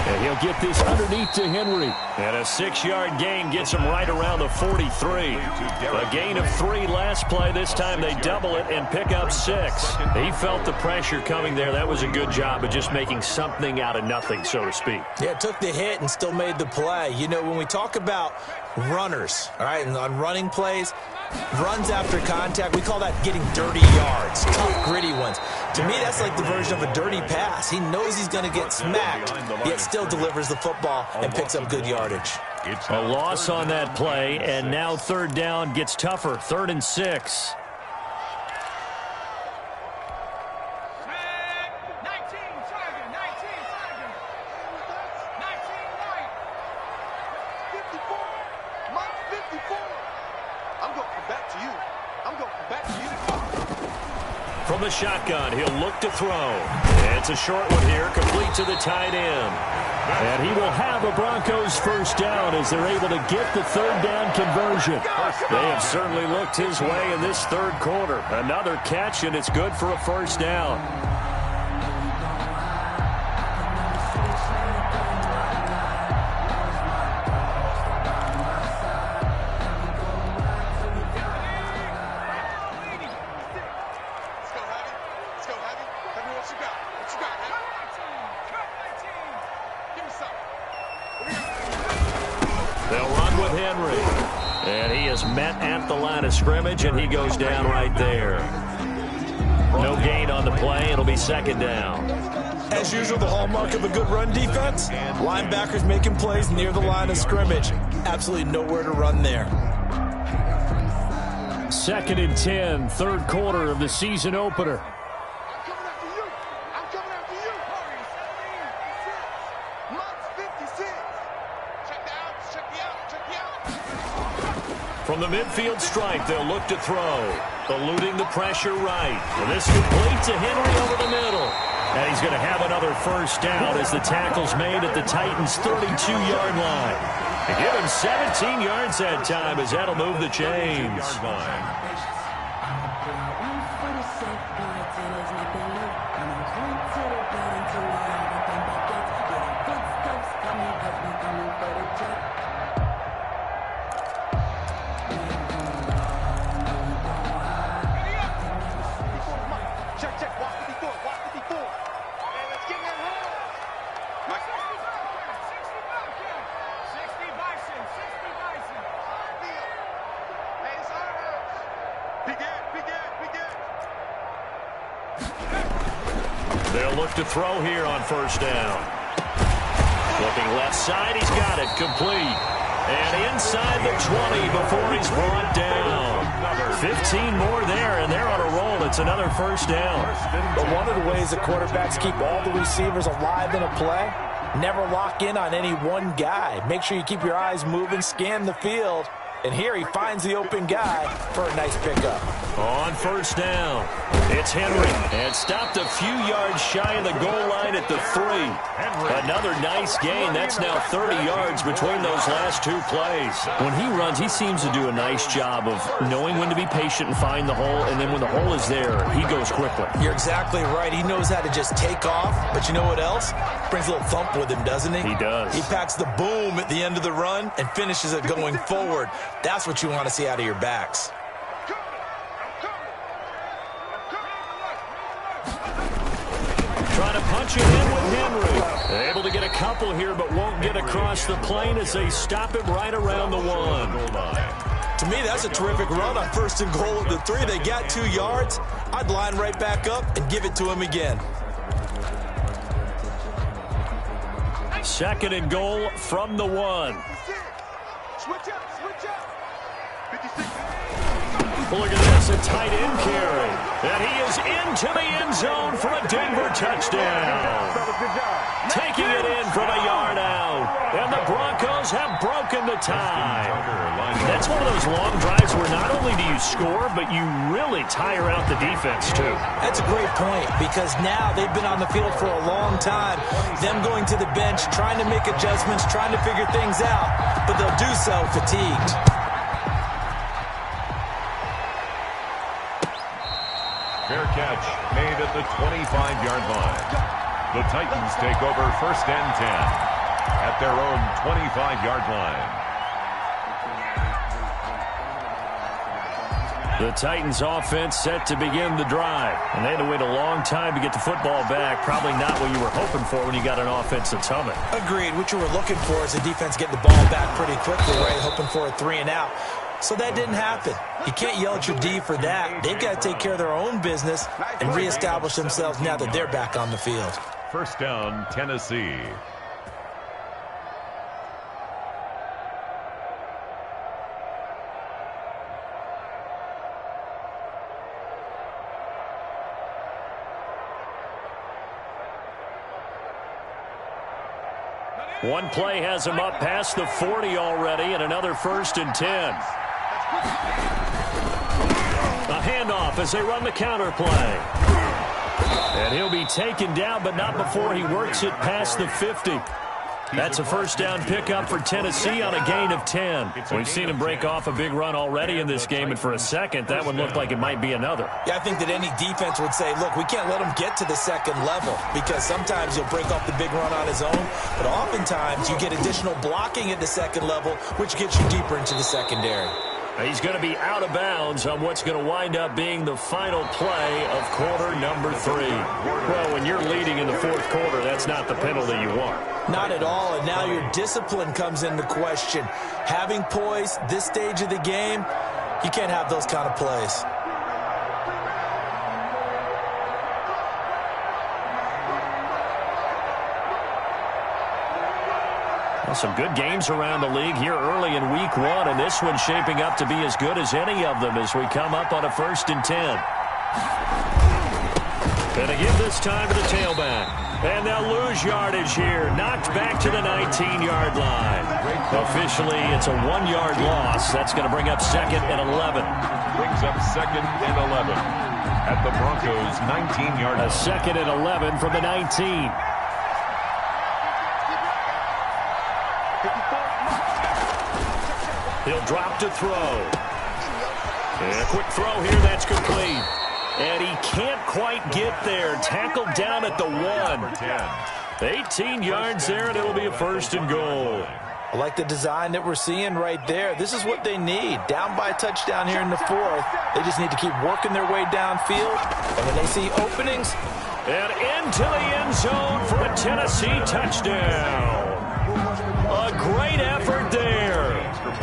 Speaker 2: And he'll get this underneath to Henry. And a 6-yard gain gets him right around the 43. A gain of 3 last play. This time they double it and pick up 6. He felt the pressure coming there. That was a good job of just making something out of nothing, so to speak.
Speaker 3: Yeah, took the hit and still made the play. You know, when we talk about runners, all right, and on running plays, runs after contact, we call that getting dirty yards, tough, gritty ones. To me, that's like the version of a dirty pass. He knows he's going to get smacked, yet still delivers the football and picks up good yardage.
Speaker 2: A loss on that play, and now 3rd down gets tougher. 3rd and 6. From the shotgun, he'll look to throw. It's a short one here, complete to the tight end. And he will have a Broncos 1st down as they're able to get the 3rd down conversion. They have certainly looked his way in this third quarter. Another catch, and it's good for a 1st down. Met at the line of scrimmage, and he goes down right there. No gain on the play. It'll be 2nd down.
Speaker 3: As usual, the hallmark of a good run defense, linebackers making plays near the line of scrimmage. Absolutely nowhere to run there.
Speaker 2: 2nd and 10, 3rd quarter of the season opener. From the midfield stripe, they'll look to throw. Eluding the pressure right. And this complete to Henry over the middle. And he's going to have another 1st down as the tackle's made at the Titans' 32-yard line. They give him 17 yards that time as that'll move the chains. They'll look to throw here on 1st down. Looking left side, he's got it, complete. And inside the 20 before he's brought down. 15 more there, and they're on a roll. It's another first down.
Speaker 3: But one of the ways that quarterbacks keep all the receivers alive in a play, never lock in on any one guy. Make sure you keep your eyes moving, scan the field. And here he finds the open guy for a nice pickup.
Speaker 2: On first down, it's Henry. And stopped a few yards shy of the goal line at the 3. Another nice gain. That's now 30 yards between those last two plays. When he runs, he seems to do a nice job of knowing when to be patient and find the hole. And then when the hole is there, he goes quickly.
Speaker 3: You're exactly right. He knows how to just take off. But you know what else? Brings a little thump with him, doesn't he?
Speaker 2: He does.
Speaker 3: He packs the boom at the end of the run and finishes it going forward. That's what you want to see out of your backs.
Speaker 2: Trying to punch it in with Henry. Able to get a couple here, but won't get across the plane as they stop him right around the 1.
Speaker 3: To me, that's a terrific run on first and goal at the 3. They got 2 yards. I'd line right back up and give it to him again.
Speaker 2: Second and goal from the 1.
Speaker 5: Switch up, switch up. 56.
Speaker 2: Look at this, a tight end carry. And he is into the end zone for a Denver touchdown. Taking it in from a yard out. And the Broncos have broken the tie. That's one of those long drives where not only do you score, but you really tire out the defense, too.
Speaker 3: That's a great point, because now they've been on the field for a long time. Them going to the bench, trying to make adjustments, trying to figure things out, but they'll do so fatigued.
Speaker 4: Fair catch made at the 25-yard line. The Titans take over first and 10 at their own 25-yard line.
Speaker 2: The Titans offense set to begin the drive. And they had to wait a long time to get the football back. Probably not what you were hoping for when you got an offense that's humming.
Speaker 3: Agreed. What you were looking for is the defense getting the ball back pretty quickly, right? Hoping for a 3 and out. So that didn't happen. You can't yell at your D for that. They've got to take care of their own business and reestablish themselves now that they're back on the field.
Speaker 4: First down, Tennessee.
Speaker 2: One play has him up past the 40 already, and another first and 10. A handoff as they run the counter play. And he'll be taken down, but not before he works it past the 50. That's a first down pickup for Tennessee on a gain of 10. We've seen him break off a big run already in this game, and for a second, that one looked like it might be another.
Speaker 3: Yeah, I think that any defense would say, look, we can't let him get to the second level, because sometimes he'll break off the big run on his own, but oftentimes you get additional blocking at the second level, which gets you deeper into the secondary.
Speaker 2: He's going to be out of bounds on what's going to wind up being the final play of quarter number 3. Well, when you're leading in the fourth quarter, that's not the penalty you want.
Speaker 3: Not at all, and now your discipline comes into question. Having poise this stage of the game, you can't have those kind of plays.
Speaker 2: Some good games around the league here early in week 1, and this one's shaping up to be as good as any of them as we come up on a first and 10. And they give this time to the tailback. And they'll lose yardage here. Knocked back to the 19-yard line. Officially, it's a 1-yard loss. That's going to bring up second and 11.
Speaker 4: Brings up second and 11 at the Broncos' 19-yard line.
Speaker 2: A second and 11 from the 19. He'll drop to throw. And a quick throw here. That's complete. And he can't quite get there. Tackled down at the 1. 18 yards there, and it'll be a first and goal.
Speaker 3: I like the design that we're seeing right there. This is what they need. Down by a touchdown here in the 4th. They just need to keep working their way downfield. And when they see openings.
Speaker 2: And into the end zone for a Tennessee touchdown. A great effort there,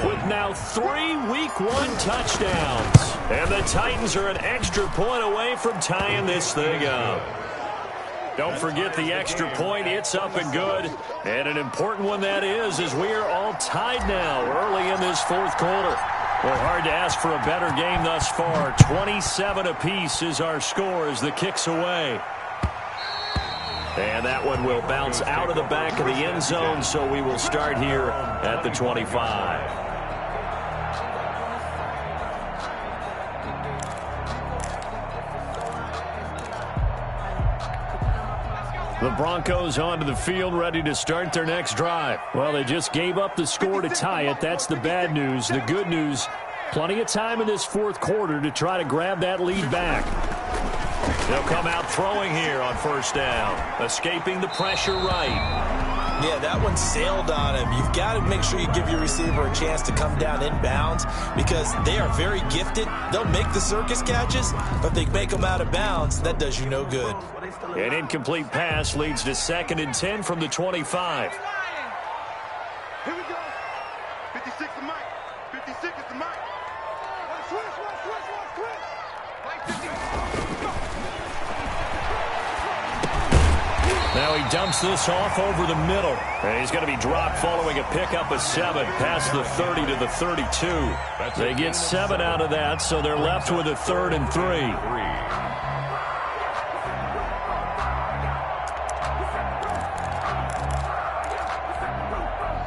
Speaker 2: with now 3 week 1 touchdowns. And the Titans are an extra point away from tying this thing up. Don't forget the extra point. It's up and good. And an important one that is, as we are all tied now early in this fourth quarter. Well, hard to ask for a better game thus far. 27 apiece is our score as the kick's away. And that one will bounce out of the back of the end zone, so we will start here at the 25. The Broncos onto the field, ready to start their next drive. Well, they just gave up the score to tie it. That's the bad news. The good news, plenty of time in this fourth quarter to try to grab that lead back. They'll come out throwing here on first down, escaping the pressure right.
Speaker 3: Yeah, that one sailed on him. You've got to make sure you give your receiver a chance to come down inbounds because they are very gifted. They'll make the circus catches, but they make them out of bounds. That does you no good.
Speaker 2: An incomplete pass leads to 2nd and 10 from the 25.
Speaker 5: Here we go. 56 to Mike. 56 is to Mike. One switch. Mike 50.
Speaker 2: Now he dumps this off over the middle. And he's going to be dropped following a pickup of 7 past the 30 to the 32. They get 7 out of that, so they're left with a 3rd and 3.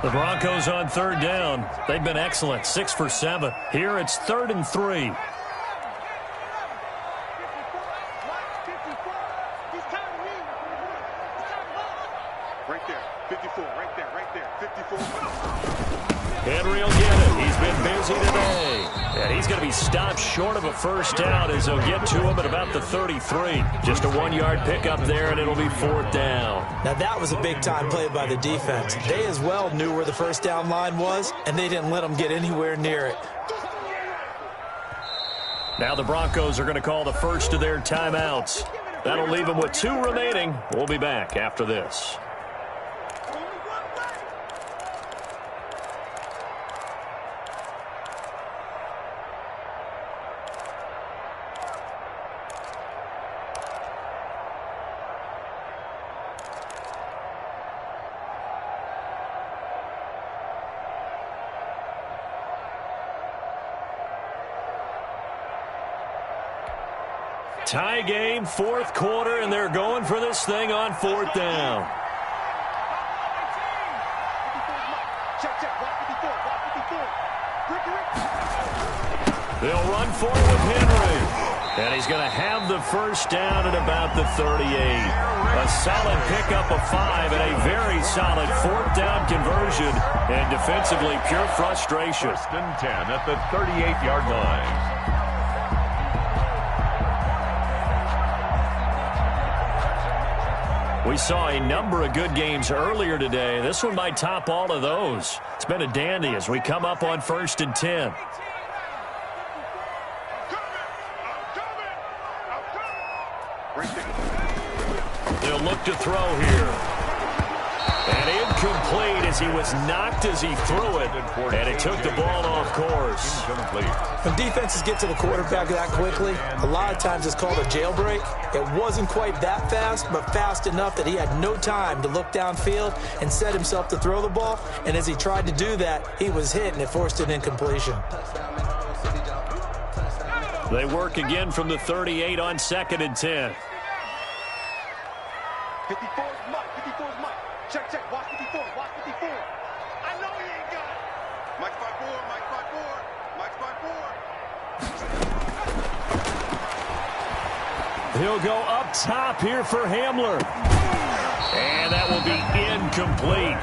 Speaker 2: The Broncos on 3rd down. They've been excellent, 6 for 7. Here it's 3rd and 3.
Speaker 5: Right there. 54. Right there. 54.
Speaker 2: Henry will get it. He's been busy today. And he's going to be stopped short of a first down as they'll get to him at about the 33. Just a 1-yard pickup there, and it'll be 4th down.
Speaker 3: Now, that was a big-time play by the defense. They as well knew where the first down line was, and they didn't let them get anywhere near it.
Speaker 2: Now the Broncos are going to call the first of their timeouts. That'll leave them with 2 remaining. We'll be back after this. Tie game, 4th quarter, and they're going for this thing on 4th down. They'll run forward with Henry. And he's going to have the first down at about the 38. A solid pickup of 5 and a very solid 4th down conversion. And defensively, pure frustration.
Speaker 4: 1st and 10 at the 38-yard line.
Speaker 2: We saw a number of good games earlier today. This one might top all of those. It's been a dandy as we come up on 1st and 10. They'll look to throw here. And incomplete as he was knocked as he threw it. And it took the ball off course.
Speaker 3: When defenses get to the quarterback that quickly, a lot of times it's called a jailbreak. It wasn't quite that fast, but fast enough that he had no time to look downfield and set himself to throw the ball. And as he tried to do that, he was hit, and it forced an incompletion.
Speaker 2: They work again from the 38 on 2nd and 10.
Speaker 5: 54 is Mike. 54 is Mike. Check. Watch 54. I know he ain't got it. Mike's 5'4". Mike's 5'4".
Speaker 2: He'll go up top here for Hamler. And that will be incomplete.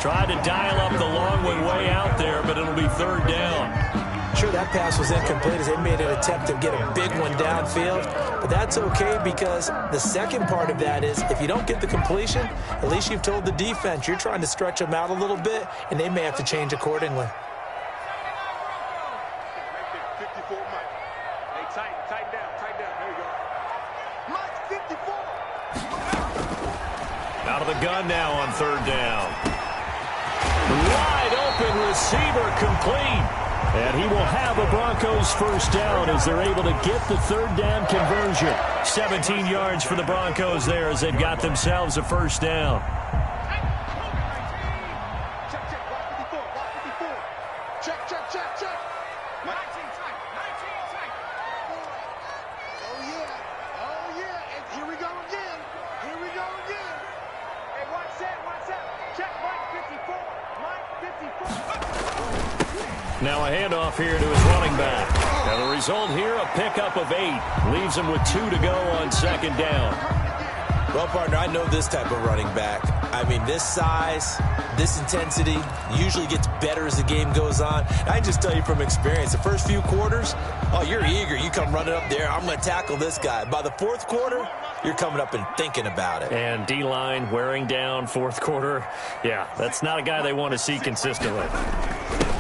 Speaker 2: Tried to dial up the long one way out there, but it'll be 3rd down.
Speaker 3: Sure, that pass was incomplete as they made an attempt to get a big one downfield. But that's okay because the second part of that is if you don't get the completion, at least you've told the defense you're trying to stretch them out a little bit, and they may have to change accordingly.
Speaker 5: 54 Mike. Hey, tighten down. There you go. Mike's 54.
Speaker 2: Out of the gun now on 3rd down. Wide open receiver complete. And he will have a Broncos first down as they're able to get the third down conversion. 17 yards for the Broncos there as they've got themselves a first down. Now a handoff here to his running back. And the result here, a pickup of 8. Leaves him with 2 to go on second down.
Speaker 3: Well, partner, I know this type of running back. I mean, this size, this intensity usually gets better as the game goes on. I can just tell you from experience, the first few quarters, oh, you're eager. You come running up there, I'm going to tackle this guy. By the fourth quarter, you're coming up and thinking about it.
Speaker 2: And D-line wearing down fourth quarter. Yeah, that's not a guy they want to see consistently.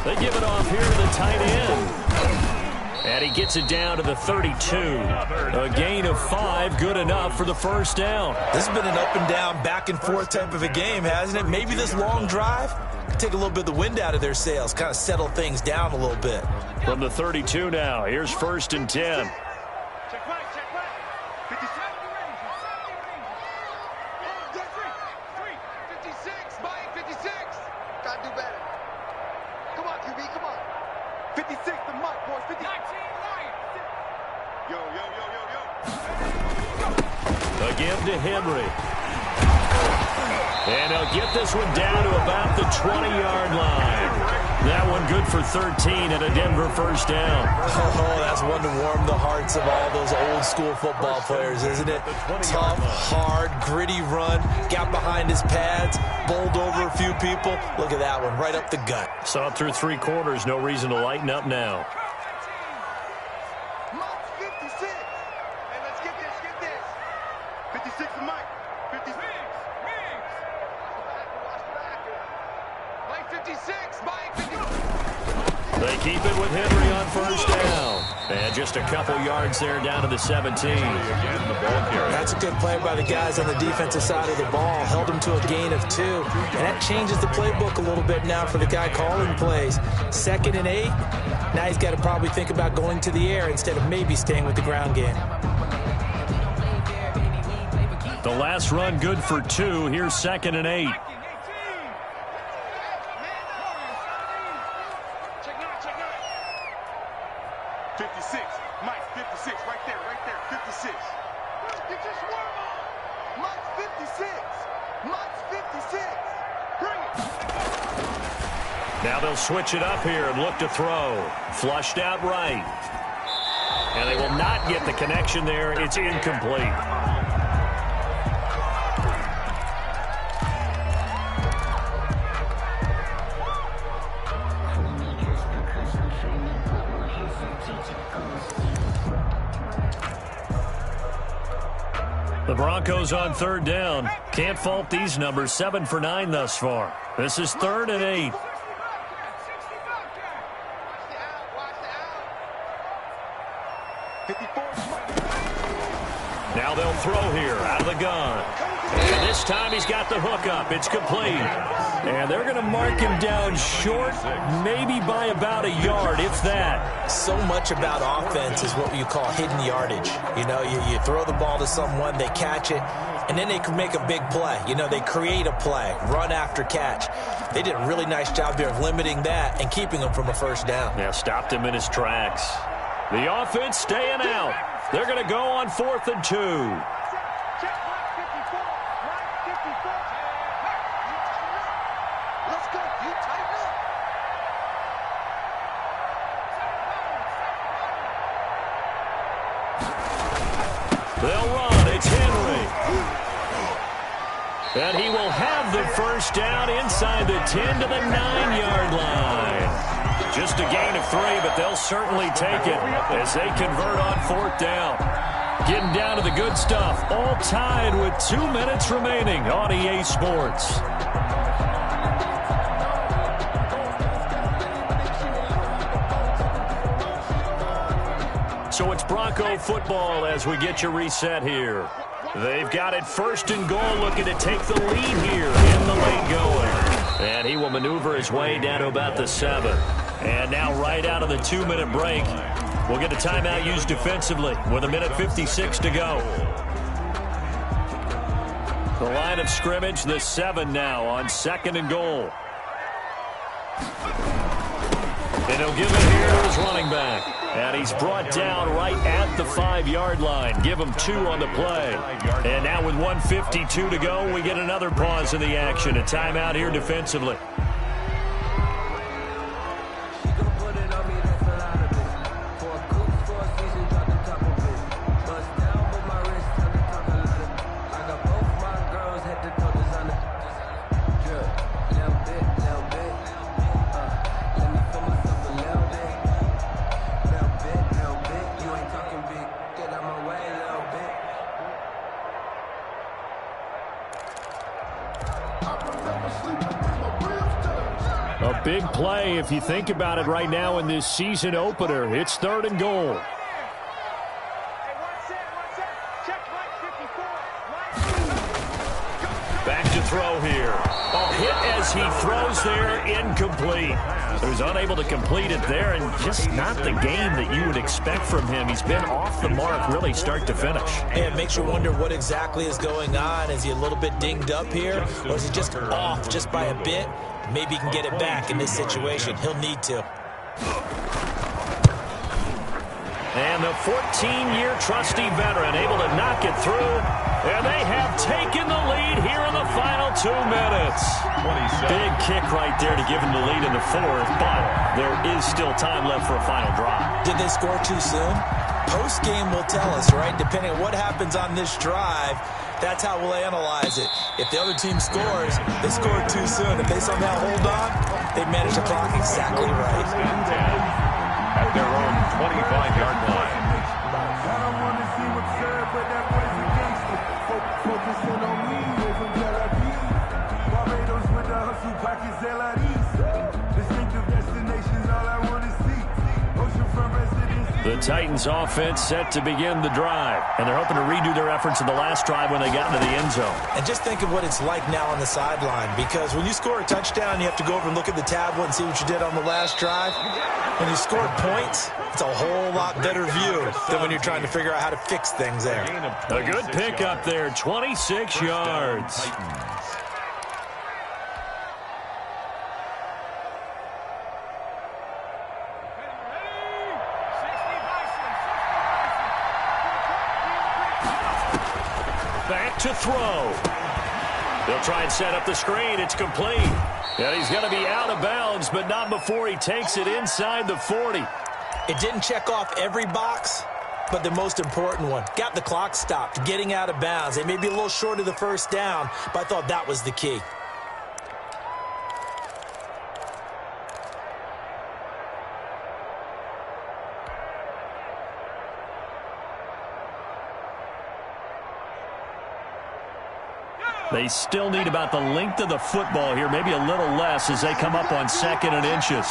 Speaker 2: They give it off here to the tight end. And he gets it down to the 32. A gain of 5, good enough for the first down.
Speaker 3: This has been an up and down, back and forth type of a game, hasn't it? Maybe this long drive take a little bit of the wind out of their sails, kind of settle things down a little bit.
Speaker 2: From the 32 now, here's 1st and 10.
Speaker 5: Check right, check right. 57. 56, Mike, 56. Gotta do better. Come on, QB, come on. 56 to Mike, boys. 19, yo.
Speaker 2: Again to Henry. And they'll get this one down to about the 20-yard line. That one good for 13 and a Denver first down.
Speaker 3: Oh, that's one to warm the hearts of all those old school football players, isn't it? Tough, hard, gritty run, got behind his pads, bowled over a few people. Look at that one, right up the gut.
Speaker 2: Saw it through 3 quarters, no reason to lighten up now.
Speaker 5: 56. Hey, let's get this, 56 to Mike. 56. Mike, 56, Mike, 56.
Speaker 2: They keep it with Henry on first down. And just a couple yards there down to the 17.
Speaker 3: That's a good play by the guys on the defensive side of the ball. Held them to a gain of 2. And that changes the playbook a little bit now for the guy calling plays. 2nd and 8. Now he's got to probably think about going to the air instead of maybe staying with the ground game.
Speaker 2: The last run good for 2. Here's 2nd and 8.
Speaker 5: 56, Mike, 56, right there, 56. You just warm up. Mike's 56. Mike's 56. Bring it.
Speaker 2: Now they'll switch it up here and look to throw. Flushed out right. And they will not get the connection there. It's incomplete. The Broncos on 3rd down. Can't fault these numbers. 7 for 9 thus far. This is 3rd and 8. Now they'll throw here out of the gun. And this time he's got the hook up. It's complete. And they're going to mark him down short, maybe by about a yard, if that.
Speaker 3: So much about offense is what you call hidden yardage. You know, you throw the ball to someone, they catch it, and then they can make a big play. You know, they create a play, run after catch. They did a really nice job there of limiting that and keeping him from a first down.
Speaker 2: Yeah, stopped him in his tracks. The offense staying out. They're going to go on 4th and 2. They'll run. It's Henry. And he will have the first down inside the 10 to the 9-yard line. Just a gain of 3, but they'll certainly take it as they convert on 4th down. Getting down to the good stuff. All tied with 2 minutes remaining on EA Sports. So it's Bronco football as we get you reset here. They've got it 1st and goal, looking to take the lead here in the late going. And he will maneuver his way down to about the 7. And now right out of the 2-minute break, we'll get a timeout used defensively with 1:56 to go. The line of scrimmage, the 7 now on 2nd and goal. And he'll give it here to his running back. And he's brought down right at the 5-yard line. Give him 2 on the play. And now with 1:52 to go, we get another pause in the action. A timeout here defensively. A big play if you think about it right now in this season opener. It's 3rd and goal. Back to throw here. Oh, hit as he throws there, incomplete. So he's unable to complete it there, and just not the game that you would expect from him. He's been off the mark really start to finish.
Speaker 3: And it makes you wonder what exactly is going on. Is he a little bit dinged up here, or is he just off just by a bit? Maybe he can get it back in this situation. He'll need to.
Speaker 2: And the 14-year trusty veteran able to knock it through. And they have taken the lead here in the final 2 minutes. Big kick right there to give them the lead in the 4th, but there is still time left for a final drive.
Speaker 3: Did they score too soon? Post-game will tell us, right? Depending on what happens on this drive, that's how we'll analyze it. If the other team scores, they scored too soon. If they somehow hold on, they manage the clock exactly right.
Speaker 4: At their own 25-yard line.
Speaker 5: I don't want to see what's said, but that boy's a gangster. Focusing on me, we're from Tel Aviv. Barbados with the hustle pockets, LREs. Distinctive destinations, all I want to see. Oceanfront residence.
Speaker 2: The Titans offense set to begin the drive, and they're hoping to redo their efforts in the last drive when they got into the end zone.
Speaker 3: And just think of what it's like now on the sideline, because when you score a touchdown, you have to go over and look at the tablet and see what you did on the last drive. When you score points, it's a whole lot better view than when you're trying to figure out how to fix things there.
Speaker 2: A good pick up there, 26 yards. Back to throw. They'll try and set up the screen. It's complete. And he's going to be out of bounds, but not before he takes it inside the 40.
Speaker 3: It didn't check off every box, but the most important one. Got the clock stopped, getting out of bounds. They may be a little short of the first down, but I thought that was the key.
Speaker 2: They still need about the length of the football here, maybe a little less as they come up on 2nd and inches.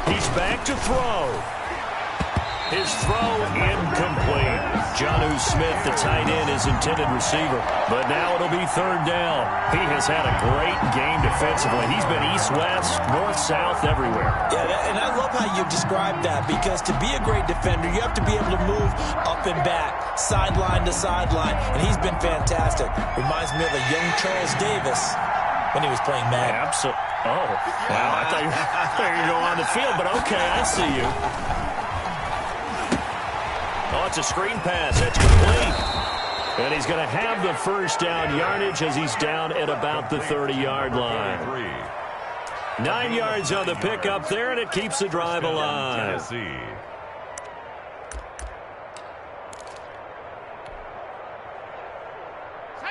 Speaker 2: He's back to throw. His throw incomplete. Jonnu Smith, the tight end, is intended receiver. But now it'll be 3rd down. He has had a great game defensively. He's been east-west, north-south, everywhere.
Speaker 3: Yeah, and I love how you described that, because to be a great defender, you have to be able to move up and back, sideline to sideline, and he's been fantastic. Reminds me of a young Charles Davis when he was playing Madden.
Speaker 2: Absolutely. Oh, wow. I thought you were going on the field, but okay, I see you. Oh, it's a screen pass. That's complete. And he's going to have the first down yardage as he's down at about the 30-yard line. 9 yards on the pickup there, and it keeps the drive alive.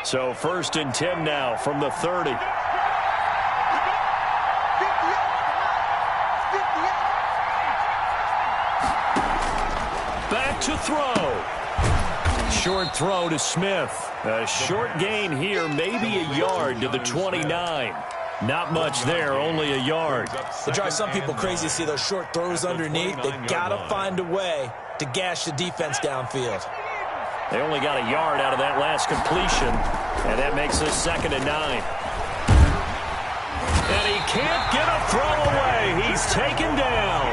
Speaker 2: So 1st and 10 now from the 30. Back to throw. Short throw to Smith. A short gain here, maybe a yard to the 29. Not much there, only a yard.
Speaker 3: It drives some people crazy to see those short throws underneath. They got to find a way to gash the defense downfield.
Speaker 2: They only got a yard out of that last completion, and that makes this 2nd and 9. And he can't get a throw away. He's taken down.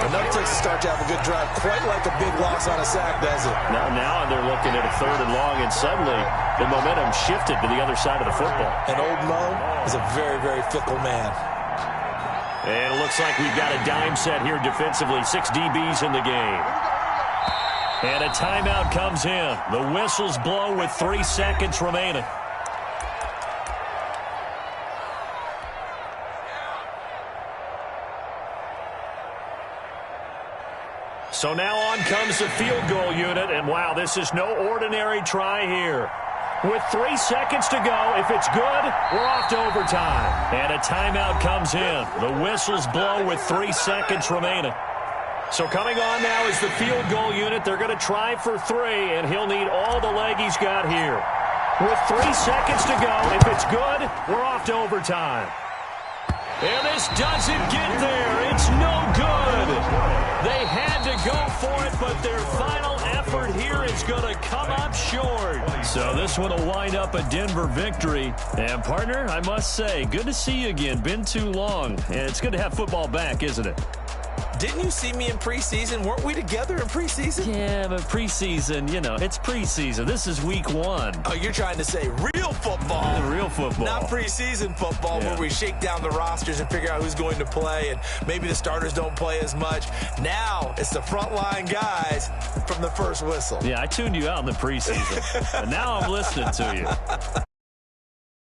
Speaker 3: Enough takes to start to have a good drive. Quite like a big loss on a sack, does it?
Speaker 2: Now they're looking at a 3rd and long, and suddenly the momentum shifted to the other side of the football.
Speaker 3: And old Mo is a very, very fickle man.
Speaker 2: And it looks like we've got a dime set here defensively. 6 DBs in the game. And a timeout comes in. The whistles blow with 3 seconds remaining. So now on comes the field goal unit, and wow, this is no ordinary try here. With 3 seconds to go, if it's good, we're off to overtime. And a timeout comes in. The whistles blow with 3 seconds remaining. So coming on now is the field goal unit. They're going to try for 3, and he'll need all the leg he's got here. With 3 seconds to go, if it's good, we're off to overtime. And this doesn't get there. It's no good. They had to go for it, but their final effort here is going to come up short. So this one will wind up a Denver victory. And, partner, I must say, good to see you again. Been too long. And it's good to have football back, isn't it?
Speaker 3: Didn't you see me in preseason? Weren't we together in preseason?
Speaker 2: Yeah, but preseason, you know, it's preseason. This is week 1.
Speaker 3: Oh, you're trying to say real football.
Speaker 2: Real football.
Speaker 3: Not preseason football where we shake down the rosters and figure out who's going to play, and maybe the starters don't play as much. Now it's the frontline guys from the first whistle.
Speaker 2: Yeah, I tuned you out in the preseason. And now I'm listening to you.